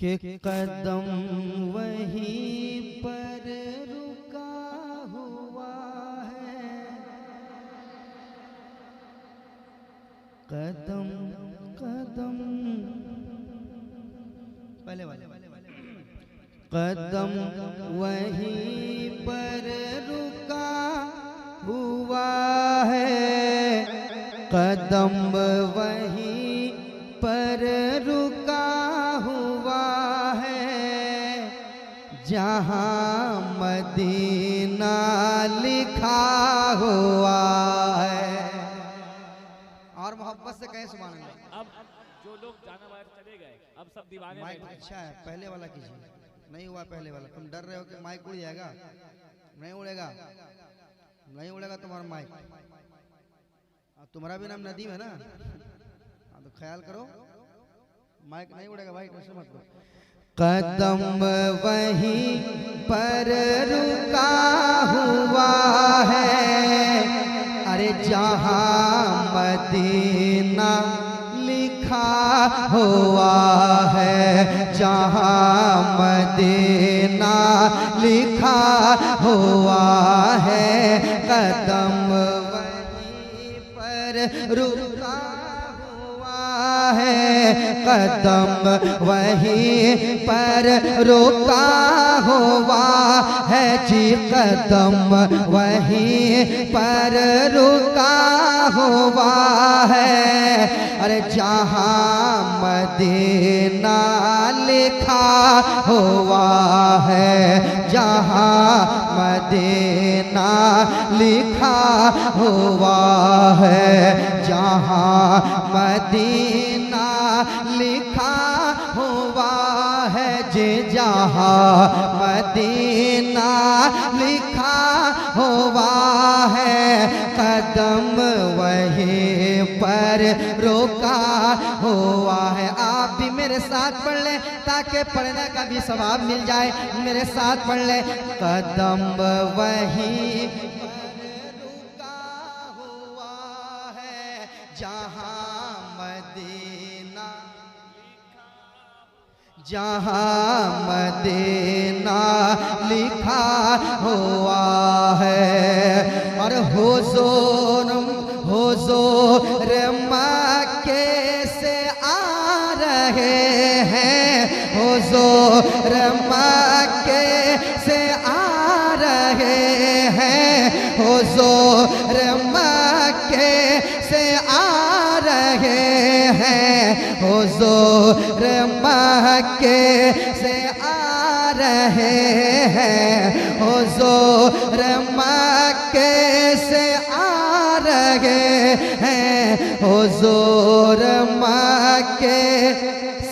के कदम वहीं पर रुका हुआ है, कदम कदम पहले वाले कदम वहीं पर रुका हुआ है, कदम वहीं पर रुका हुआ है, जहाँ मदीना लिखा हुआ है। और मोहब्बत से कहें सुभान अल्लाह। अब जो लोग जाना बाहर चले गए, अब सब दीवाने माइक अच्छा है, पहले वाला कीजिए। नहीं हुआ पहले वाला, तुम डर रहे हो कि माइक उड़ जाएगा। नहीं उड़ेगा, नहीं उड़ेगा तुम्हारा माइक। तुम्हारा भी नाम नदीम है ना, तो ख्याल करो माइक नहीं उड़ेगा भाई, कैसे मत लो। कदम वहीं पर रुका हुआ है, अरे जहाँ मदीना लिखा हुआ है, जहाँ मदीना लिखा हुआ है, कदम वहीं पर रुका हुआ है, कदम वहीं पर रुका हुआ है जी, कदम वहीं पर रुका हुआ है, अरे जहाँ मदीना लिखा हुआ है, जहाँ मदीना लिखा हुआ है, जहाँ मदीना लिखा हुआ है जी, जहाँ मदीना लिखा हुआ है, कदम वहीं पर रोका हुआ है। आप भी मेरे साथ पढ़ लें ताकि पढ़ने का भी सवाब मिल जाए। मेरे साथ पढ़ लें, कदम वहीं पर रुका हुआ है, जहाँ मदीना, जहाँ मदीना लिखा हुआ है। और हुजूर हुजूर मक्के से आ रहे हैं, हुजूर मक्के से आ रहे हैं, हुजूर मक्के से आ रहे हैं, हुजूर मक्के से आ रहे हैं, हुजूर मक्के से आ रहे हैं, हुजूर मक्के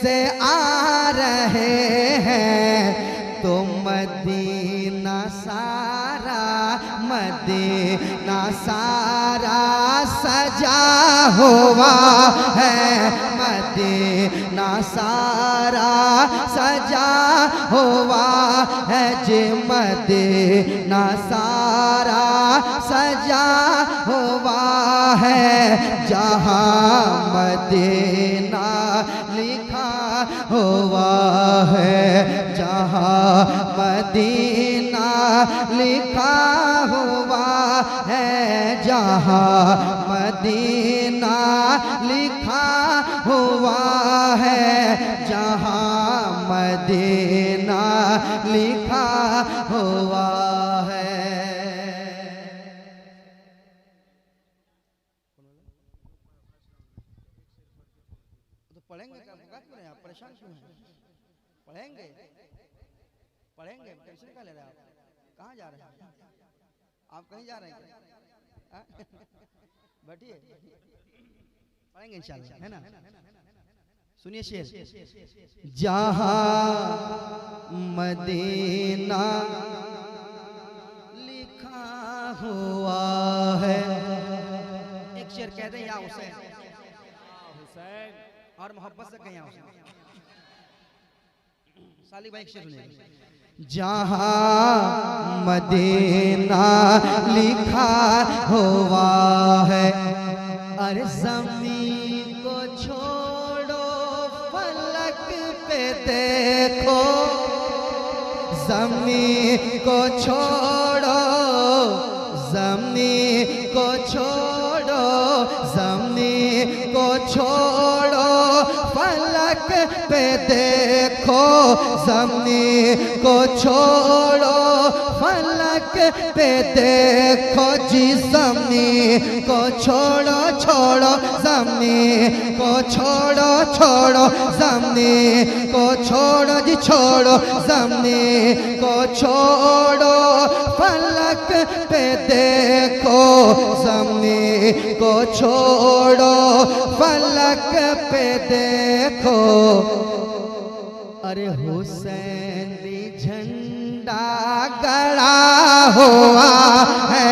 से आ रहे हैं। तो मदीना सारा, मदीना सारा सजा हुआ है, मदीना सारा सजा हुआ है जी, मदीना सारा सजा हुआ है, जहाँ मदीना लिखा हुआ है, जहाँ मदीना लिखा हुआ है, जहाँ मदीना लिखा हुआ है, जहाँ मदीना लिखा हुआ है। तो पढ़ेंगे क्या, क्यों नहीं आप परेशान क्यों हैं? पढ़ेंगे पढ़ेंगे, टेंशन क्या ले रहे हैं आप? कहाँ जा रहे हैं आप? कहीं जा रहे हैं क्या? बैठिए, पढ़ेंगे इंशाल्लाह, है ना। सुनिए शेर, जहाँ मदीना लिखा हुआ है। एक शेर कह दें या हुसैन, हुसैन और मोहब्बत से कहें या हुसैन। साली भाई एक शेर सुनिए, जहाँ मदीना लिखा हुआ है, अरे ज़मीन को छोड़ो फलक पे देखो, ज़मीं को छोड़ो, ज़मीं को छोड़ो, ज़मीं को छोड़ो, फलक पे देखो, ज़मीं को छोड़ो, फलक पे देखो जी, ज़मीं को छोड़ो छोड़ो, ज़मीं को छोड़ो छोड़ो, ज़मीं को छोड़ो जी छोड़ो, ज़मीं को छोड़ो, फलक पे देखो, ज़मीं को छोड़ो, फलक पे देखो। अरे हुसैनी झंडा गड़ा हुआ है,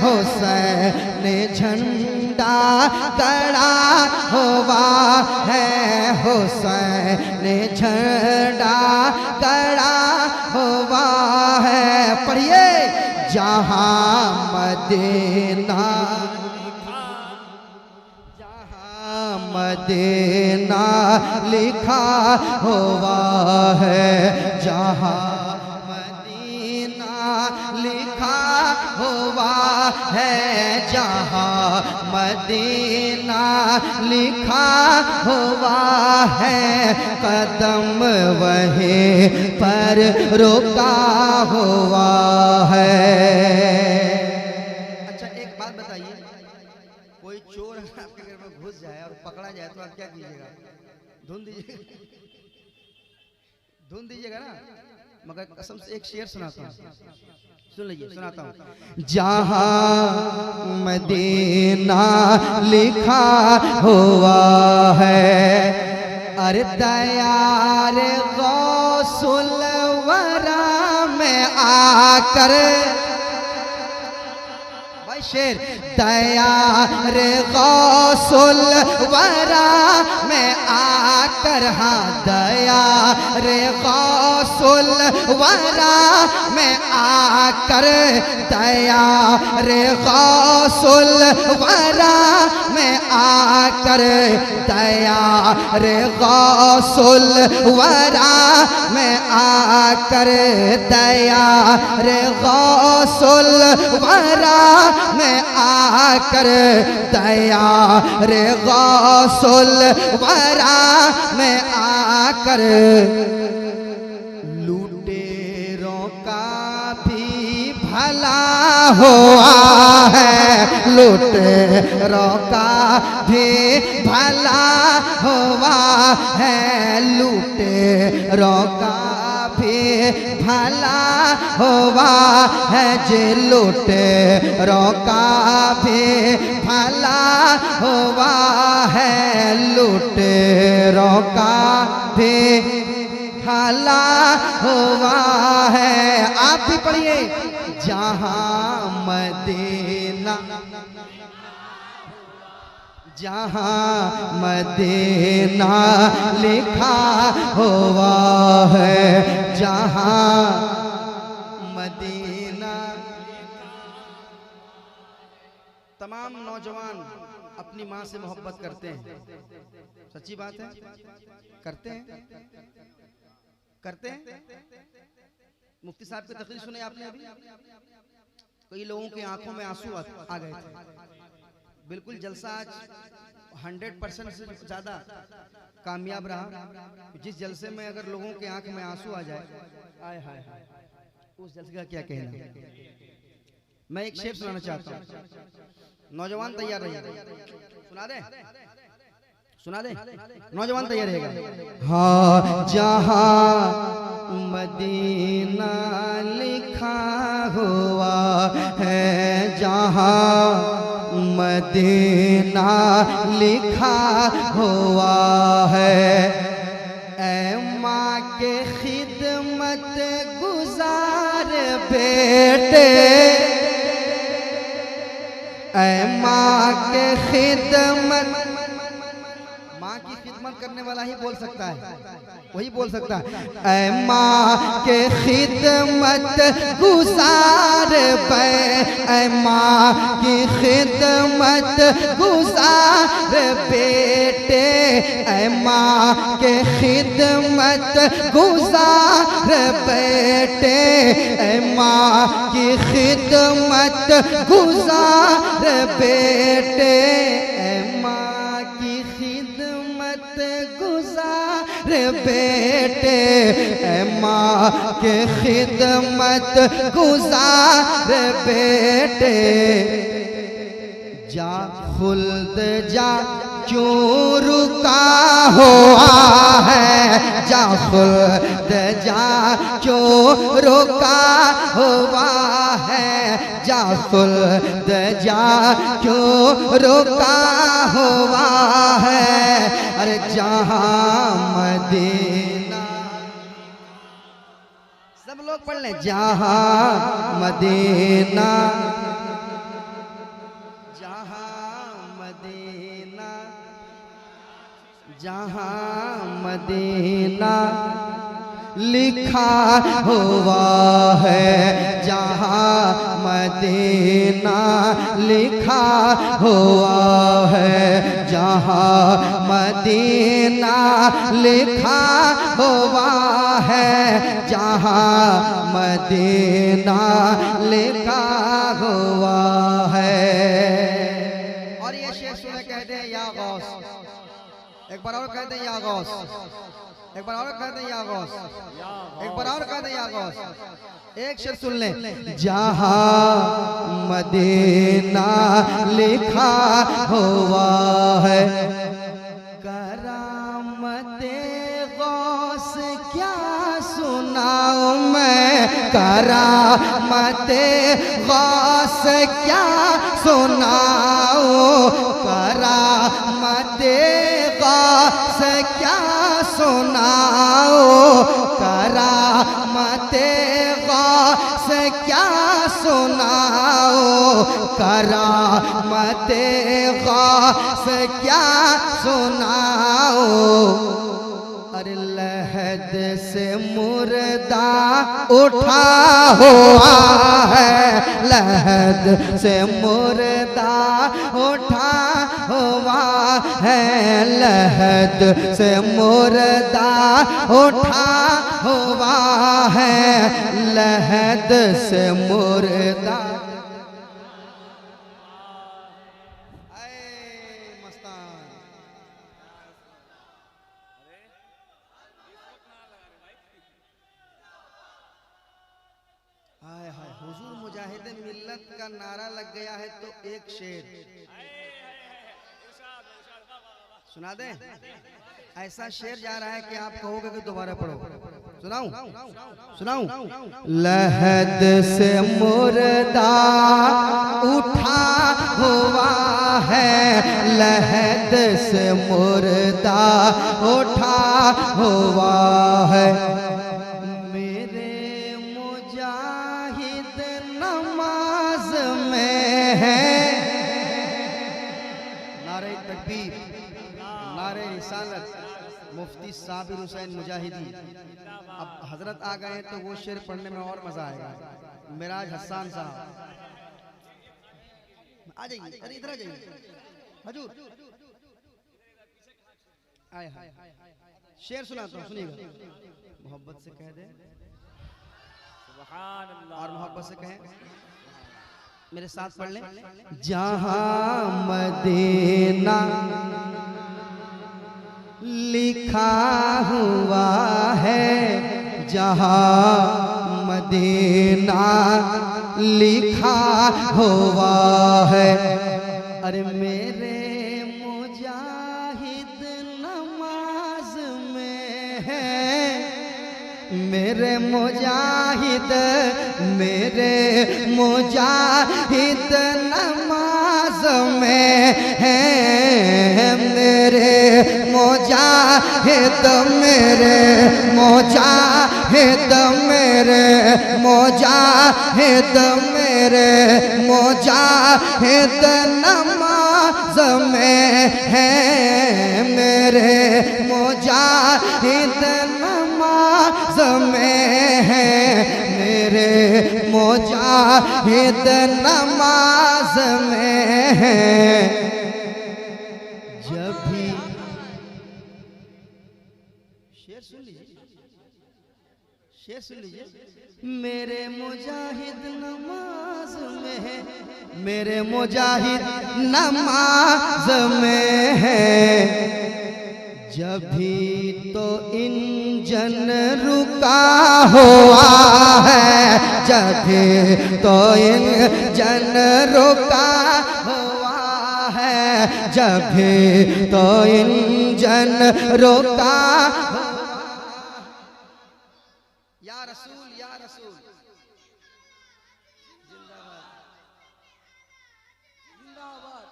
हुसैनी झंडा गड़ा हुआ है, हुसैनी झंडा गड़ा हुआ है। पढ़िए, जहाँ मदीना, मदीना लिखा हुआ है, जहाँ मदीना लिखा हुआ है, जहाँ मदीना लिखा हुआ है, कदम वहीं पर रुका हुआ है। अच्छा एक बात बताइए, कोई चोर आपके घर में घुस जाए और पकड़ा जाए तो आप क्या कीजिएगा? धुन दीजिएगा, धुन दीजिएगा ना। मगर कसम से एक शेर सुनाता हूँ, सुन लीजिए, सुनाता हूँ। जहाँ मदीना लिखा हुआ है, अरे दयार गौसुल वरा में आकर, शेर, दयार गौसुल वरा में आकर, हाँ दयार गौसुल वरा में आकर, दयार गौसुल वरा में आकर, दयार गौसुल वरा में आकर, दयार गौसुल वरा में आकर, दयार गौसुल वरा में आकर, लुटेरों का भी भला हुआ है, लुटेरों का भी भला हुआ है, लुटेरों का भी भला हुआ है, जे लुटेरों का भी भला हुआ है, लुटेरों का भी भला हुआ है। आप भी पढ़िए, जहाँ मदीना, जहाँ मदीना लिखा हुआ है, जहाँ मदीना। तमाम नौजवान अपनी माँ से मोहब्बत करते हैं, सच्ची बात है, करते हैं, करते हैं। मुफ्ती साहब की तकरीर सुने आपने अभी, कई लोगों की आंखों में आंसू आ गए थे। बिल्कुल जलसा आज 100% से ज्यादा कामयाब रहा। जिस जलसे में अगर लोगों के आंख में आंसू आ जाए, आय हाय हाय, उस जलसे का क्या कहना। मैं एक शेर सुनाना चाहता हूँ, नौजवान तैयार रहिए, सुना दे, सुना दे, नौजवान तैयार रहेगा। हाँ, जहाँ मदीना लिखा हुआ है, जहाँ मदीना लिखा हुआ है, ऐ माँ के खिदमत गुजार बेटे, ऐ माँ के खिदमत, माँ की खिदमत करने वाला ही बोल सकता है। वही बोल सकता है। ऐ माँ के खिदमत गुजार पे, ऐ माँ की खिदमत गुजार बेटे, ऐ माँ के खिदमत गुजार बेटे, ऐ माँ की खिदमत गुजार बेटे, ऐ माँ की खिदमत गुजार बेटे, ऐ माँ के खिदमत गुजार बेटे। जा खुल्द जा क्यों रुका हुआ है, जा खुल्द जा क्यों रुका हुआ है, जा खुल्द जा क्यों रुका हुआ है। अरे जहाँ मदीना, सब लोग पढ़ लें, जहाँ मदीना, जहाँ मदीना लिखा हुआ है, जहाँ मदीना लिखा हुआ है, जहाँ मदीना लिखा हुआ है, जहाँ मदीना लिखा हुआ है। और ये शेर सुने कहते हैं या गौस, एक बार और कहते हैं या गौस, एक बार और कहते हैं या गौस, एक बार और कहते हैं या गौस। एक शेर सुन लें, जहाँ मदीना लिखा हुआ है, करामते गौस क्या सुनाऊं मैं, करामते गौस क्या सुनाऊं, करामते गौस क्या सुनाओ, करामते गौस क्या सुनाओ, करामते गौस क्या सुनाओ। अरे लहद से मुर्दा उठा हुआ है, लहद से मुर्दा उठा हुआ है, लहद से मुर्दा उठा हुआ है, लहद से मुर्दा। हाय हाय, हुजूर मुजाहिद मिल्लत का नारा लग गया है तो एक शेर सुना दे। ऐसा शेर जा रहा है कि आप कहोगे कि दोबारा पढ़ो। सुनाऊं सुनाऊं। लहद से मुर्दा उठा हुआ है, लहद से मुर्दा उठा हुआ है, मेरे मुजाहिद नमाज में है। नारे तकबीर, नारे रिसालत, मुफ्ती साबिर हुसैन मुजाहिदी। अब हजरत आ गए तो वो शेर पढ़ने में और मजा आएगा। मिराज हसन साहब आ जाइए, अरे इधर आ जाइए हजूर। आए हाय, शेर सुनाता हूँ, सुनिएगा। मोहब्बत से कह दे सुभान अल्लाह, और मोहब्बत से कहें, मेरे साथ पढ़ लें। जहाँ मदीना लिखा हुआ है, जहाँ मदीना लिखा हुआ है, अरे मेरे मुजाहिद नमाज में है, मेरे मुजाहिद, मेरे मुजाहिद नमाज में है, मेरे मुजाहिद, मेरे मुजाहिद, मेरे मुजाहिद, मेरे मुजाहिद नमाज में हैं, मेरे मुजाहिद नमाज में हैं, मेरे मुजाहिद नमाज में हैं। जब भी शेर सुन लीजिए, शेर सुन लीजिए। मेरे मुजाहिद नमाज में है, मेरे मुजाहिद नमाज में है। जब भी तो इंजन रुका हुआ है, जब भी तो इंजन रुका हुआ है, जब भी तो इंजन रुका। या रसूल, या रसूल, जिंदाबाद, जिंदाबाद।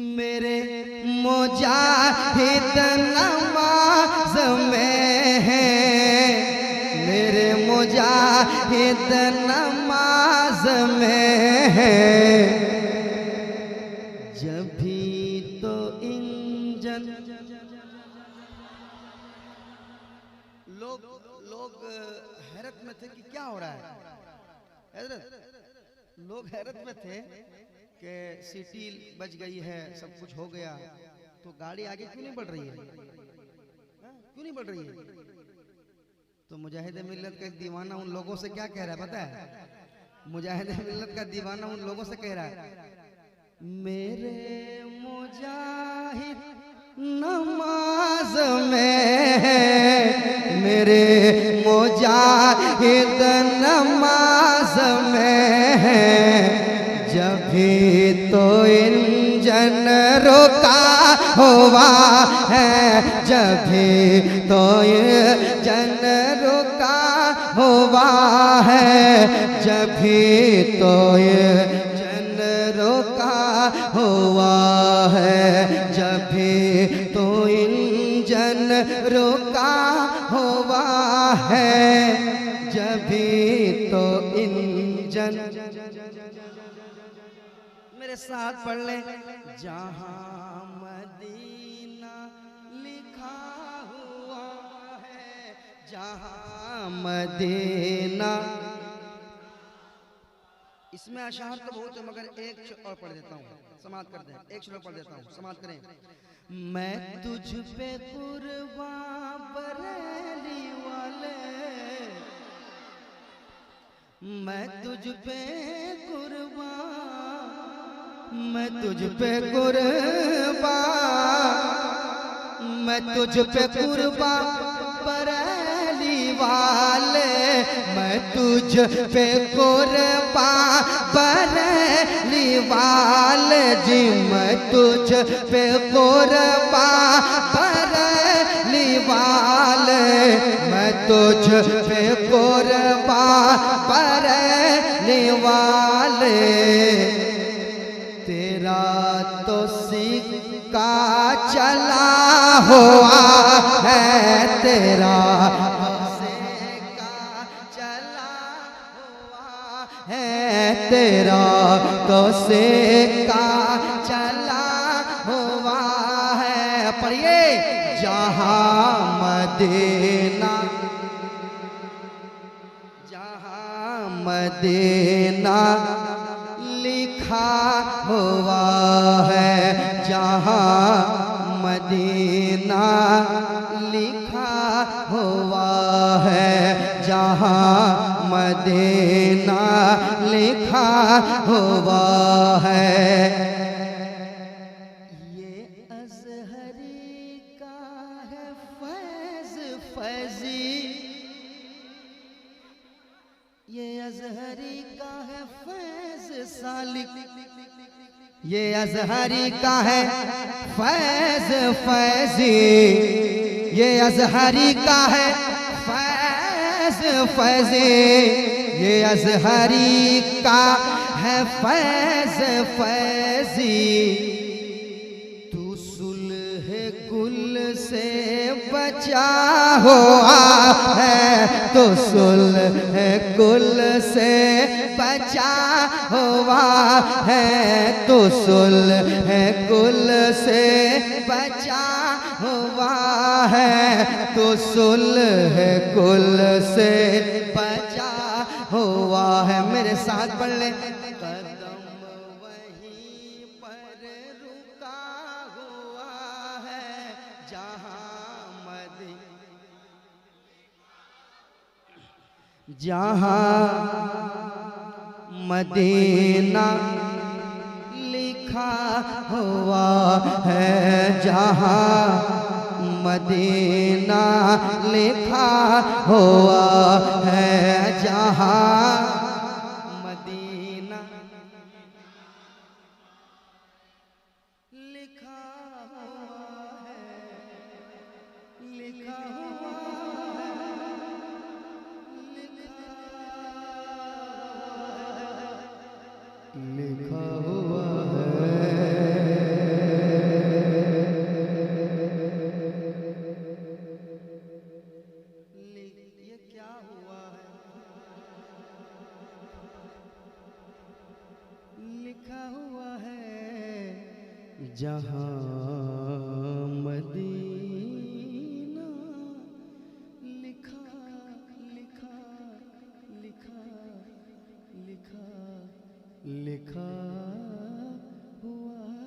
मेरे मुजाहिद नमाज में है, मेरे मुजाहिद नमाज में है। जब भी तो इंजन लोग हैरत में थे कि क्या हो रहा है। लोग हैरत में थे कि सीटी बच गई है, सब कुछ हो गया, तो गाड़ी आगे क्यों नहीं बढ़ रही है, क्यों नहीं बढ़ रही है। तो मुजाहिद मिल्लत का दीवाना उन लोगों से क्या कह रहा है पता है? मुजाहिद मिल्लत का दीवाना उन लोगों से कह रहा है, मेरे मुजाहिद नमाज में है, मेरे मुजाहिद नमाज में है। जब भी तो इंजन रुका हुआ है, जब भी तो इंजन रुका हुआ है, जब भी तो इंजन रुका हुआ है, जब भी तो इंजन रुका हुआ है, जब भी तो इंजन। मेरे साथ पढ़ ले। जहाँ मदीना लिखा हुआ है, जहाँ मदीना। इसमें अशार तो बहुत है, मगर एक और पढ़ देता हूँ, समाप्त कर दें। एक श्लोक पढ़ देता हूँ, समाप्त करें। मैं तुझ पे कुर्बान बरेली वाले, मैं तुझ पे कुर्बान, मैं तुझ पे कुर्बान, मैं तुझ पे कुर्बान बरेली वाले, मैं तुझ पे कुर्बान बरेली वाले जी, मैं तुझ पे कुर्बान बरेली वाले, मैं तुझ पे कुर्बान बरेली वाले। तेरा तो सिक्का चला हुआ है, तेरा तो सिक्का चला हुआ है, तेरा तो सिक्का चला हुआ है। पढ़िए। जहाँ मदीना, जहाँ मदीना लिखा हुआ है, जहाँ मदीना लिखा हुआ है, जहाँ मदीना लिखा हुआ है। ये अज़हरी का है फैज़ फैज़ी, ये अजहरी का है फैज सालिक, ये अजहरी का है फैज फैजी, ये अजहरी का है फैज फैजी, ये अजहरी का है फैज फैजी। तू सुलह कुल से बचा हुआ है, तो सुलह कुल से बचा हुआ है, तो सुलह कुल से बचा हुआ है, तो सुलह कुल से बचा हुआ है। मेरे साथ पढ़ ले। कदम वहीं पर रुका हुआ है जहाँ मदीना लिखा हुआ है, जहाँ मदीना लिखा हुआ है, जहाँ मदीना लिखा हुआ है, लिखा हुआ है, लिखा हुआ जहाँ मदीना लिखा लिखा लिखा लिखा लिखा हुआ